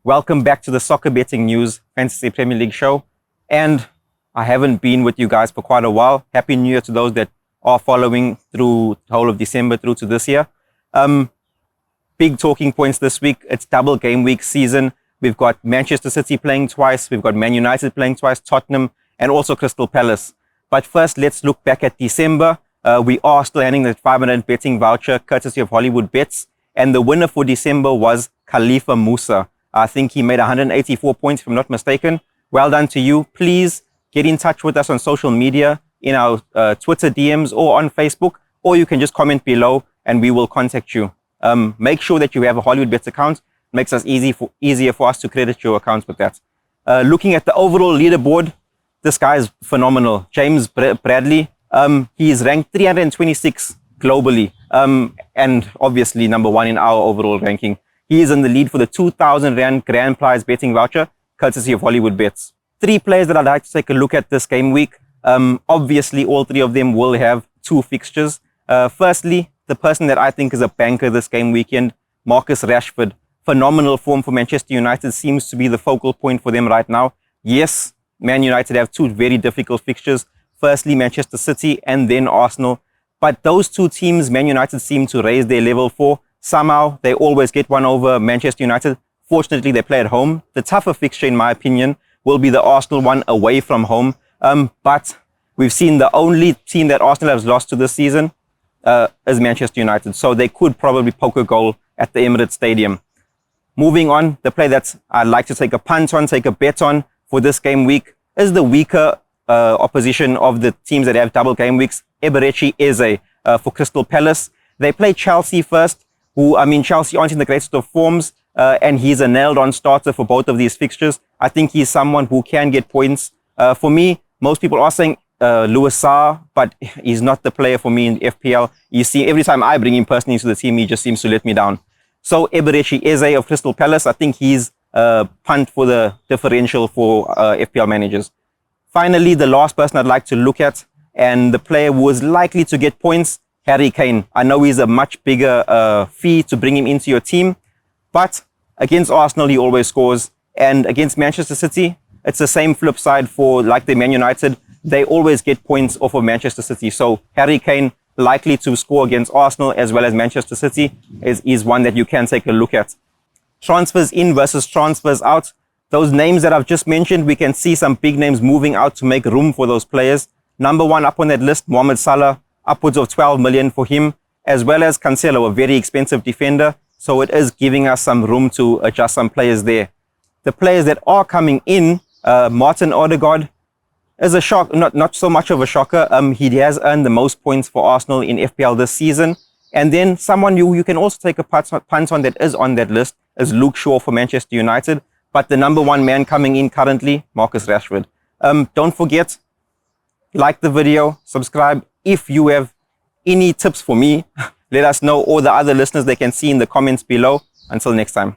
Welcome back to the Soccer Betting News Fantasy Premier League show. And I haven't been with you guys for quite a while. Happy New Year to those that are following through the whole of December through to this year. Big talking points this week. It's double game week season. We've got Manchester City playing twice. We've got Man United playing twice, Tottenham, and also Crystal Palace. But first, let's look back at December. We are still handing the R500 betting voucher courtesy of Hollywoodbets. And the winner for December was Khalifa Musa. I think he made 184 points, if I'm not mistaken. Well done to you. Please get in touch with us on social media, in our Twitter DMs or on Facebook, or you can just comment below and we will contact you. Make sure that you have a Hollywoodbets account. It makes us easier for us to credit your accounts with that. Looking at the overall leaderboard, this guy is phenomenal. James Bradley, he is ranked 326 globally, and obviously number one in our overall ranking. He is in the lead for the 2,000 Rand grand prize betting voucher, courtesy of Hollywoodbets. 3 players that I'd like to take a look at this game week. Obviously, all 3 of them will have 2 fixtures. Firstly, the person that I think is a banker this game weekend, Marcus Rashford. Phenomenal form for Manchester United, seems to be the focal point for them right now. Yes, Man United have 2 very difficult fixtures. Firstly, Manchester City and then Arsenal. But those 2 teams, Man United seem to raise their level for. Somehow, they always get one over Manchester United. Fortunately, they play at home. The tougher fixture, in my opinion, will be the Arsenal one away from home. But we've seen the only team that Arsenal has lost to this season is Manchester United. So they could probably poke a goal at the Emirates Stadium. Moving on, the play that I'd like to take a punt on, take a bet on for this game week is the weaker opposition of the teams that have double game weeks, Eberechi Eze for Crystal Palace. They play Chelsea first. Chelsea aren't in the greatest of forms, and he's a nailed-on starter for both of these fixtures. I think he's someone who can get points. For me, most people are saying Louis Saar, but he's not the player for me in FPL. You see, every time I bring him personally to the team, he just seems to let me down. So Eberechi Eze of Crystal Palace, I think he's punt for the differential for FPL managers. Finally, the last person I'd like to look at, and the player who is likely to get points, Harry Kane. I know he's a much bigger fee to bring him into your team, but against Arsenal, he always scores. And against Manchester City, it's the same flip side for like the Man United. They always get points off of Manchester City. So Harry Kane, likely to score against Arsenal as well as Manchester City, is one that you can take a look at. Transfers in versus transfers out. Those names that I've just mentioned, we can see some big names moving out to make room for those players. Number 1 up on that list, Mohamed Salah, upwards of 12 million for him, as well as Cancelo, a very expensive defender. So it is giving us some room to adjust some players there. The players that are coming in, Martin Odegaard is a shock, not so much of a shocker. He has earned the most points for Arsenal in FPL this season. And then someone you can also take a punt on that is on that list is Luke Shaw for Manchester United. But the number 1 man coming in currently, Marcus Rashford. Don't forget, like the video, subscribe. If you have any tips for me, let us know, or the other listeners, they can see in the comments below. Until next time.